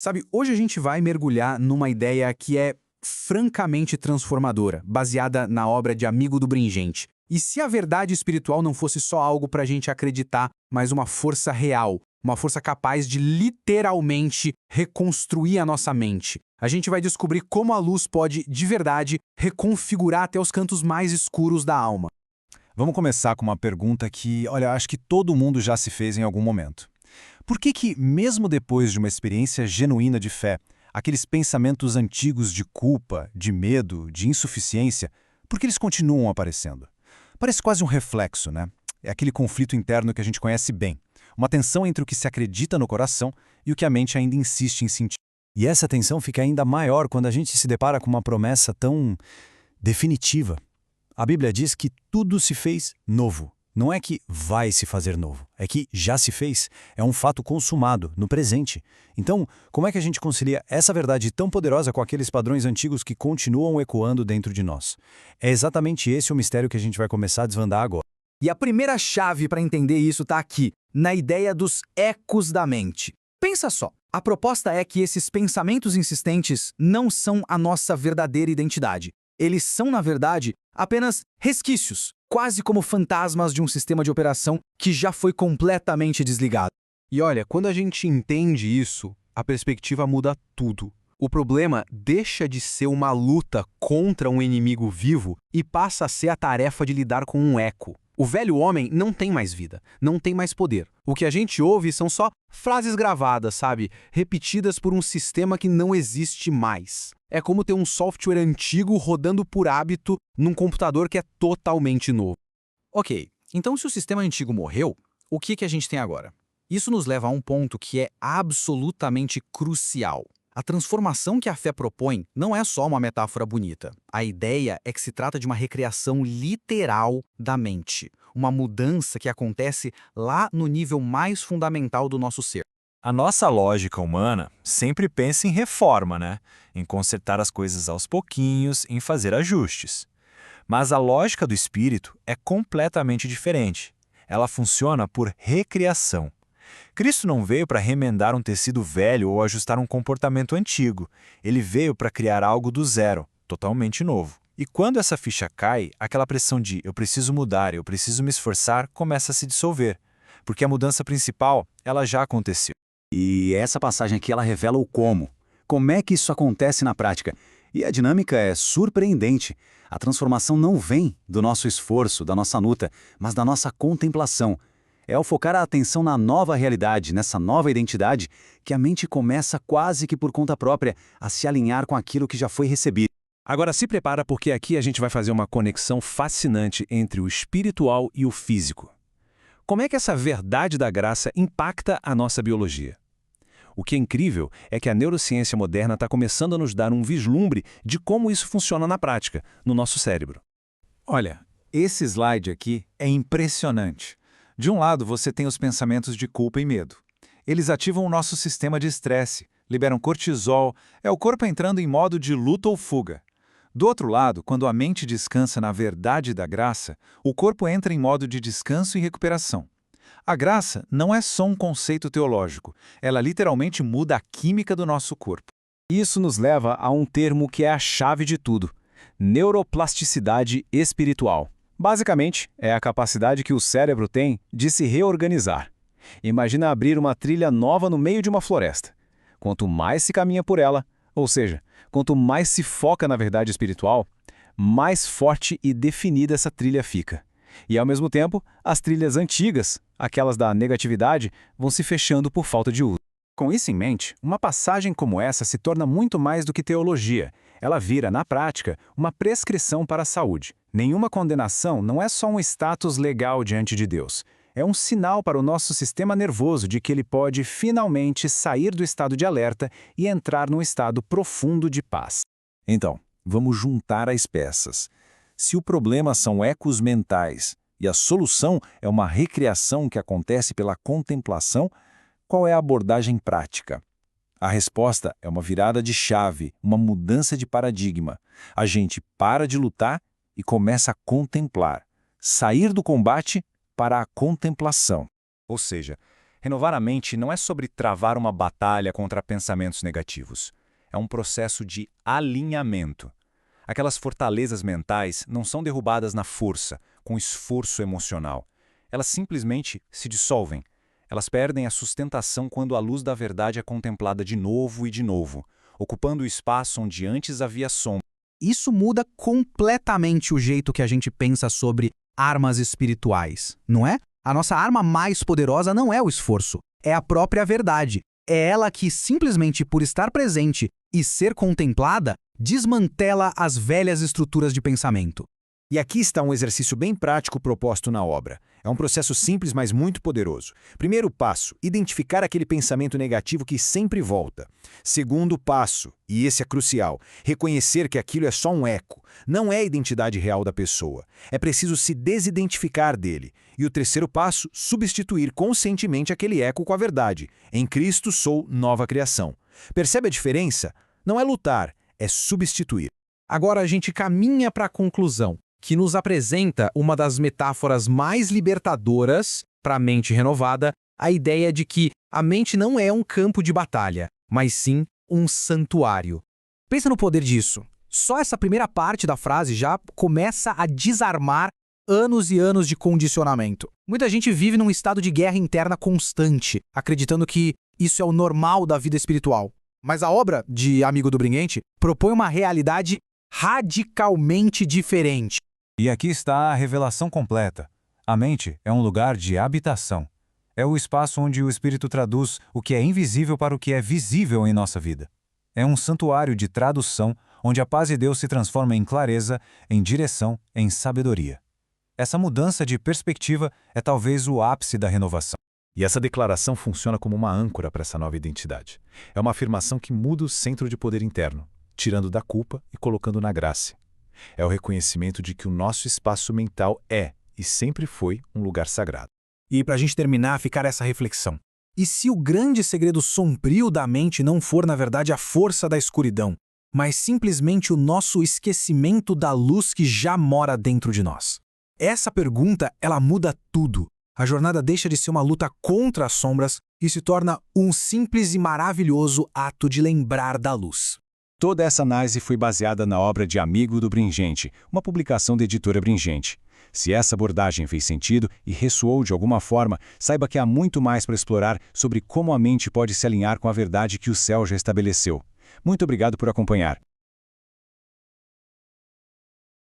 Sabe, hoje a gente vai mergulhar numa ideia que é francamente transformadora, baseada na obra de Amigo do Bringente. E se a verdade espiritual não fosse só algo pra gente acreditar, mas uma força real, uma força capaz de literalmente reconstruir a nossa mente? A gente vai descobrir como a luz pode, de verdade, reconfigurar até os cantos mais escuros da alma. Vamos começar com uma pergunta que, olha, acho que todo mundo já se fez em algum momento. Por que, mesmo depois de uma experiência genuína de fé, aqueles pensamentos antigos de culpa, de medo, de insuficiência, por que eles continuam aparecendo? Parece quase um reflexo, né? É aquele conflito interno que a gente conhece bem. Uma tensão entre o que se acredita no coração e o que a mente ainda insiste em sentir. E essa tensão fica ainda maior quando a gente se depara com uma promessa tão definitiva. A Bíblia diz que tudo se fez novo. Não é que vai se fazer novo, é que já se fez. É um fato consumado, no presente. Então, como é que a gente concilia essa verdade tão poderosa com aqueles padrões antigos que continuam ecoando dentro de nós? É exatamente esse o mistério que a gente vai começar a desvendar agora. E a primeira chave para entender isso está aqui, na ideia dos ecos da mente. Pensa só, a proposta é que esses pensamentos insistentes não são a nossa verdadeira identidade. Eles são, na verdade, apenas resquícios, quase como fantasmas de um sistema de operação que já foi completamente desligado. E olha, quando a gente entende isso, a perspectiva muda tudo. O problema deixa de ser uma luta contra um inimigo vivo e passa a ser a tarefa de lidar com um eco. O velho homem não tem mais vida, não tem mais poder. O que a gente ouve são só frases gravadas, sabe? Repetidas por um sistema que não existe mais. É como ter um software antigo rodando por hábito num computador que é totalmente novo. Ok, então se o sistema antigo morreu, o que a gente tem agora? Isso nos leva a um ponto que é absolutamente crucial. A transformação que a fé propõe não é só uma metáfora bonita. A ideia é que se trata de uma recriação literal da mente, uma mudança que acontece lá no nível mais fundamental do nosso ser. A nossa lógica humana sempre pensa em reforma, né? Em consertar as coisas aos pouquinhos, em fazer ajustes. Mas a lógica do espírito é completamente diferente. Ela funciona por recriação. Cristo não veio para remendar um tecido velho ou ajustar um comportamento antigo. Ele veio para criar algo do zero, totalmente novo. E quando essa ficha cai, aquela pressão de eu preciso mudar, eu preciso me esforçar, começa a se dissolver. Porque a mudança principal, ela já aconteceu. E essa passagem aqui ela revela o como. Como é que isso acontece na prática? E a dinâmica é surpreendente. A transformação não vem do nosso esforço, da nossa luta, mas da nossa contemplação. É ao focar a atenção na nova realidade, nessa nova identidade, que a mente começa quase que por conta própria a se alinhar com aquilo que já foi recebido. Agora se prepara porque aqui a gente vai fazer uma conexão fascinante entre o espiritual e o físico. Como é que essa verdade da graça impacta a nossa biologia? O que é incrível é que a neurociência moderna está começando a nos dar um vislumbre de como isso funciona na prática, no nosso cérebro. Olha, esse slide aqui é impressionante. De um lado, você tem os pensamentos de culpa e medo. Eles ativam o nosso sistema de estresse, liberam cortisol, é o corpo entrando em modo de luta ou fuga. Do outro lado, quando a mente descansa na verdade da graça, o corpo entra em modo de descanso e recuperação. A graça não é só um conceito teológico, ela literalmente muda a química do nosso corpo. Isso nos leva a um termo que é a chave de tudo: neuroplasticidade espiritual. Basicamente, é a capacidade que o cérebro tem de se reorganizar. Imagina abrir uma trilha nova no meio de uma floresta. Quanto mais se caminha por ela, ou seja, quanto mais se foca na verdade espiritual, mais forte e definida essa trilha fica. E, ao mesmo tempo, as trilhas antigas, aquelas da negatividade, vão se fechando por falta de uso. Com isso em mente, uma passagem como essa se torna muito mais do que teologia. Ela vira, na prática, uma prescrição para a saúde. Nenhuma condenação não é só um status legal diante de Deus. É um sinal para o nosso sistema nervoso de que ele pode finalmente sair do estado de alerta e entrar num estado profundo de paz. Então, vamos juntar as peças. Se o problema são ecos mentais e a solução é uma recriação que acontece pela contemplação, qual é a abordagem prática? A resposta é uma virada de chave, uma mudança de paradigma. A gente para de lutar e começa a contemplar. Sair do combate para a contemplação. Ou seja, Renovar a mente não é sobre travar uma batalha contra pensamentos negativos. É um processo de alinhamento. Aquelas fortalezas mentais não são derrubadas na força, com esforço emocional. Elas simplesmente se dissolvem. Elas perdem a sustentação quando a luz da verdade é contemplada de novo e de novo, ocupando o espaço onde antes havia sombra. Isso muda completamente o jeito que a gente pensa sobre armas espirituais, não é? A nossa arma mais poderosa não é o esforço, é a própria verdade. É ela que, simplesmente por estar presente e ser contemplada, desmantela as velhas estruturas de pensamento. E aqui está um exercício bem prático proposto na obra. É um processo simples, mas muito poderoso. Primeiro passo, identificar aquele pensamento negativo que sempre volta. Segundo passo, e esse é crucial, reconhecer que aquilo é só um eco, não é a identidade real da pessoa. É preciso se desidentificar dele. E o terceiro passo, substituir conscientemente aquele eco com a verdade. Em Cristo sou nova criação. Percebe a diferença? Não é lutar, é substituir. Agora a gente caminha para a conclusão, que nos apresenta uma das metáforas mais libertadoras para a mente renovada, a ideia de que a mente não é um campo de batalha, mas sim um santuário. Pensa no poder disso. Só essa primeira parte da frase já começa a desarmar anos e anos de condicionamento. Muita gente vive num estado de guerra interna constante, acreditando que isso é o normal da vida espiritual. Mas a obra de Amigo do Bringuente propõe uma realidade radicalmente diferente. E aqui está a revelação completa. A mente é um lugar de habitação. É o espaço onde o Espírito traduz o que é invisível para o que é visível em nossa vida. É um santuário de tradução onde a paz de Deus se transforma em clareza, em direção, em sabedoria. Essa mudança de perspectiva é talvez o ápice da renovação. E essa declaração funciona como uma âncora para essa nova identidade. É uma afirmação que muda o centro de poder interno, tirando da culpa e colocando na graça. É o reconhecimento de que o nosso espaço mental é e sempre foi um lugar sagrado. E para a gente terminar, ficar essa reflexão. E se o grande segredo sombrio da mente não for, na verdade, a força da escuridão, mas simplesmente o nosso esquecimento da luz que já mora dentro de nós? Essa pergunta, ela muda tudo. A jornada deixa de ser uma luta contra as sombras e se torna um simples e maravilhoso ato de lembrar da luz. Toda essa análise foi baseada na obra de Amigo do Bringente, uma publicação da editora Bringente. Se essa abordagem fez sentido e ressoou de alguma forma, saiba que há muito mais para explorar sobre como a mente pode se alinhar com a verdade que o céu já estabeleceu. Muito obrigado por acompanhar.